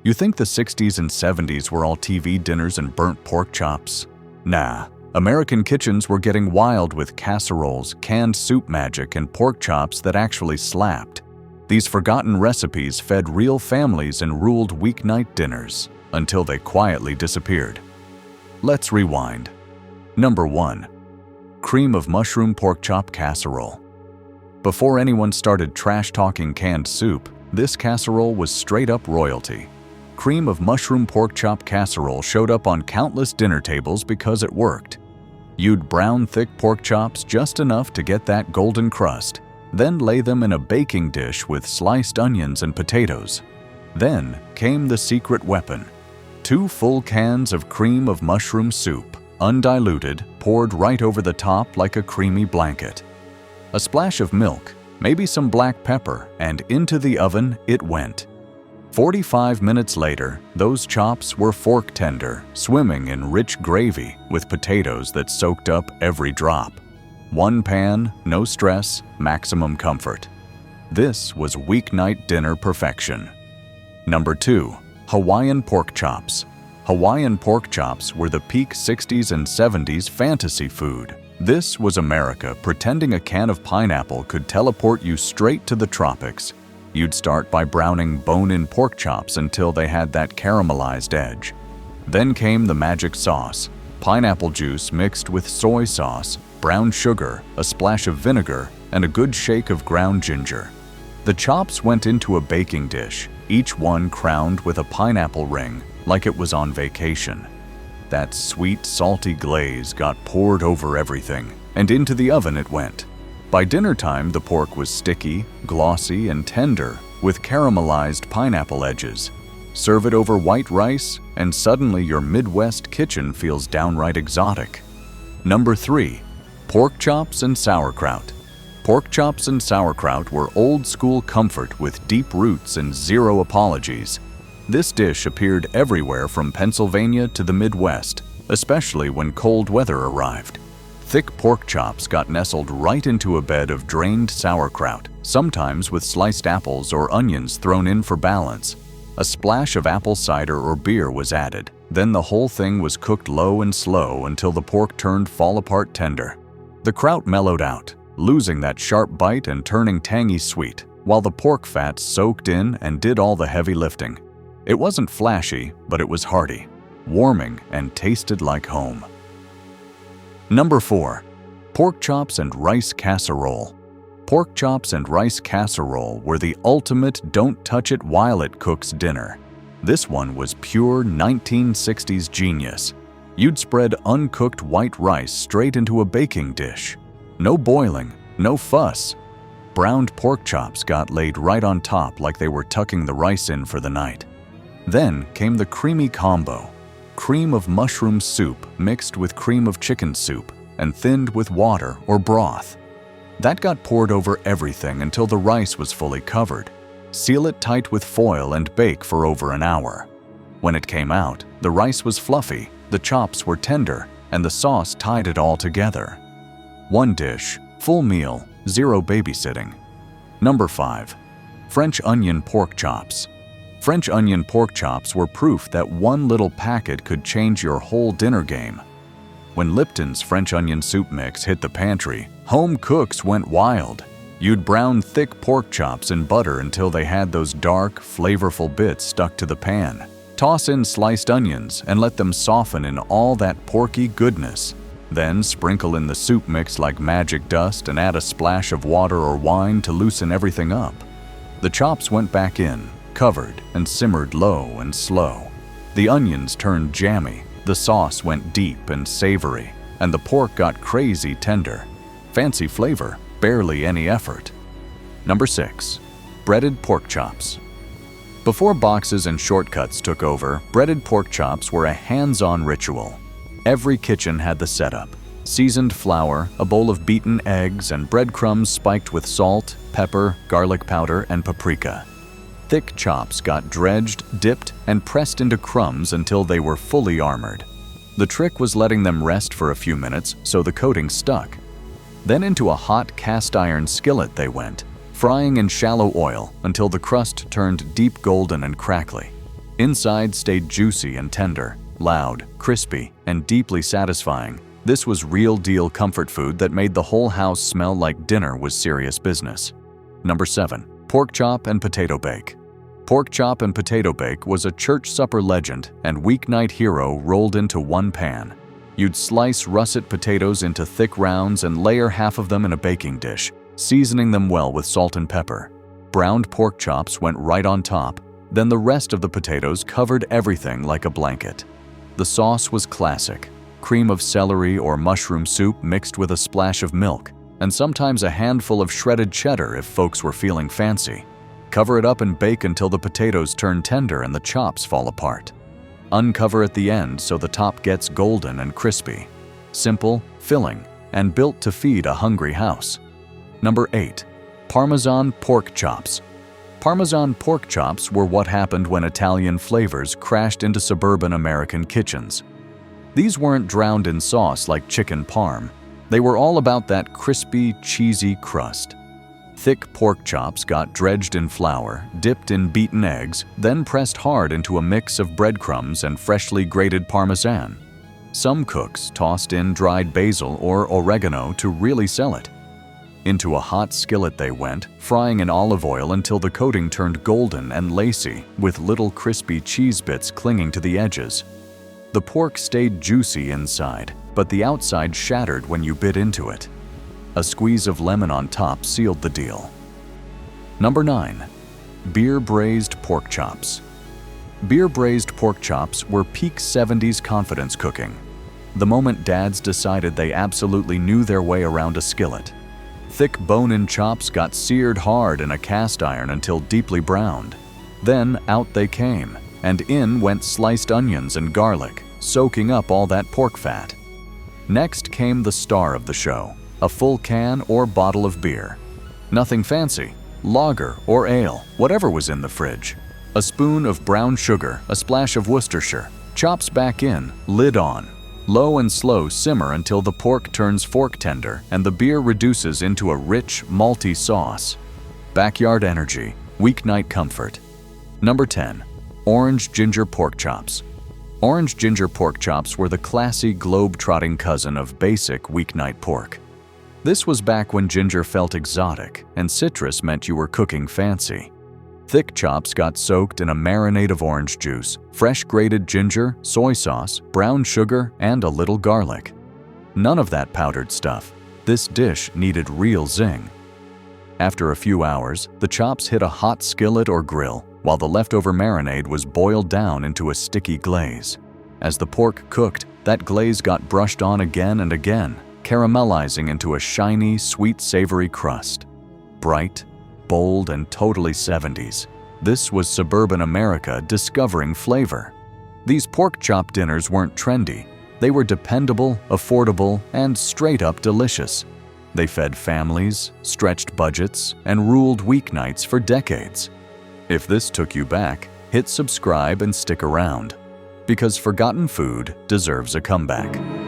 You think the 60s and 70s were all TV dinners and burnt pork chops? Nah, American kitchens were getting wild with casseroles, canned soup magic, and pork chops that actually slapped. These forgotten recipes fed real families and ruled weeknight dinners until they quietly disappeared. Let's rewind. Number 1. Cream of mushroom pork chop casserole. Before anyone started trash-talking canned soup, this casserole was straight-up royalty. Cream of mushroom pork chop casserole showed up on countless dinner tables because it worked. You'd brown thick pork chops just enough to get that golden crust, then lay them in a baking dish with sliced onions and potatoes. Then came the secret weapon: 2 full cans of cream of mushroom soup, undiluted, poured right over the top like a creamy blanket. A splash of milk, maybe some black pepper, and into the oven it went. 45 minutes later, those chops were fork tender, swimming in rich gravy with potatoes that soaked up every drop. 1 pan, no stress, maximum comfort. This was weeknight dinner perfection. Number 2. Hawaiian pork chops. Hawaiian pork chops were the peak 60s and 70s fantasy food. This was America pretending a can of pineapple could teleport you straight to the tropics. You'd start by browning bone-in pork chops until they had that caramelized edge. Then came the magic sauce: pineapple juice mixed with soy sauce, brown sugar, a splash of vinegar, and a good shake of ground ginger. The chops went into a baking dish, each one crowned with a pineapple ring, like it was on vacation. That sweet, salty glaze got poured over everything, and into the oven it went. By dinner time, the pork was sticky, glossy, and tender, with caramelized pineapple edges. Serve it over white rice, and suddenly your Midwest kitchen feels downright exotic. Number 3. Pork chops and sauerkraut. Pork chops and sauerkraut were old-school comfort with deep roots and zero apologies. This dish appeared everywhere from Pennsylvania to the Midwest, especially when cold weather arrived. Thick pork chops got nestled right into a bed of drained sauerkraut, sometimes with sliced apples or onions thrown in for balance. A splash of apple cider or beer was added. Then the whole thing was cooked low and slow until the pork turned fall-apart tender. The kraut mellowed out, losing that sharp bite and turning tangy sweet, while the pork fat soaked in and did all the heavy lifting. It wasn't flashy, but it was hearty, warming, and tasted like home. Number 4. Pork chops and rice casserole. Pork chops and rice casserole were the ultimate don't-touch-it-while-it-cooks dinner. This one was pure 1960s genius. You'd spread uncooked white rice straight into a baking dish. No boiling, no fuss. Browned pork chops got laid right on top like they were tucking the rice in for the night. Then came the creamy combo: cream of mushroom soup mixed with cream of chicken soup and thinned with water or broth. That got poured over everything until the rice was fully covered. Seal it tight with foil and bake for over an hour. When it came out, the rice was fluffy, the chops were tender, and the sauce tied it all together. One dish, full meal, zero babysitting. Number 5. French onion pork chops. French onion pork chops were proof that one little packet could change your whole dinner game. When Lipton's French onion soup mix hit the pantry, home cooks went wild. You'd brown thick pork chops in butter until they had those dark, flavorful bits stuck to the pan. Toss in sliced onions and let them soften in all that porky goodness. Then sprinkle in the soup mix like magic dust and add a splash of water or wine to loosen everything up. The chops went back in, covered, and simmered low and slow. The onions turned jammy, the sauce went deep and savory, and the pork got crazy tender. Fancy flavor, barely any effort. Number 6. Breaded pork chops. Before boxes and shortcuts took over, breaded pork chops were a hands-on ritual. Every kitchen had the setup: seasoned flour, a bowl of beaten eggs, and breadcrumbs spiked with salt, pepper, garlic powder, and paprika. Thick chops got dredged, dipped, and pressed into crumbs until they were fully armored. The trick was letting them rest for a few minutes so the coating stuck. Then into a hot cast iron skillet they went, frying in shallow oil until the crust turned deep golden and crackly. Inside stayed juicy and tender, loud, crispy, and deeply satisfying. This was real-deal comfort food that made the whole house smell like dinner was serious business. Number 7. Pork chop and potato bake. Pork chop and potato bake was a church supper legend and weeknight hero rolled into one pan. You'd slice russet potatoes into thick rounds and layer half of them in a baking dish, seasoning them well with salt and pepper. Browned pork chops went right on top, then the rest of the potatoes covered everything like a blanket. The sauce was classic: cream of celery or mushroom soup mixed with a splash of milk, and sometimes a handful of shredded cheddar if folks were feeling fancy. Cover it up and bake until the potatoes turn tender and the chops fall apart. Uncover at the end so the top gets golden and crispy. Simple, filling, and built to feed a hungry house. Number 8. Parmesan pork chops. Parmesan pork chops were what happened when Italian flavors crashed into suburban American kitchens. These weren't drowned in sauce like chicken parm. They were all about that crispy, cheesy crust. Thick pork chops got dredged in flour, dipped in beaten eggs, then pressed hard into a mix of breadcrumbs and freshly grated Parmesan. Some cooks tossed in dried basil or oregano to really sell it. Into a hot skillet they went, frying in olive oil until the coating turned golden and lacy, with little crispy cheese bits clinging to the edges. The pork stayed juicy inside, but the outside shattered when you bit into it. A squeeze of lemon on top sealed the deal. Number 9. Beer-Braised pork chops. Beer-braised pork chops were peak 70s confidence cooking. The moment dads decided they absolutely knew their way around a skillet. Thick bone-in chops got seared hard in a cast iron until deeply browned. Then out they came, and in went sliced onions and garlic, soaking up all that pork fat. Next came the star of the show, a full can or bottle of beer. Nothing fancy, lager or ale, whatever was in the fridge. A spoon of brown sugar, a splash of Worcestershire, chops back in, lid on. Low and slow simmer until the pork turns fork tender and the beer reduces into a rich, malty sauce. Backyard energy, weeknight comfort. Number 10. Orange ginger pork chops. Orange ginger pork chops were the classy, globe-trotting cousin of basic weeknight pork. This was back when ginger felt exotic and citrus meant you were cooking fancy. Thick chops got soaked in a marinade of orange juice, fresh grated ginger, soy sauce, brown sugar, and a little garlic. None of that powdered stuff. This dish needed real zing. After a few hours, the chops hit a hot skillet or grill, while the leftover marinade was boiled down into a sticky glaze. As the pork cooked, that glaze got brushed on again and again, caramelizing into a shiny, sweet, savory crust. Bright, bold, and totally 70s. This was suburban America discovering flavor. These pork chop dinners weren't trendy. They were dependable, affordable, and straight-up delicious. They fed families, stretched budgets, and ruled weeknights for decades. If this took you back, hit subscribe and stick around, because forgotten food deserves a comeback.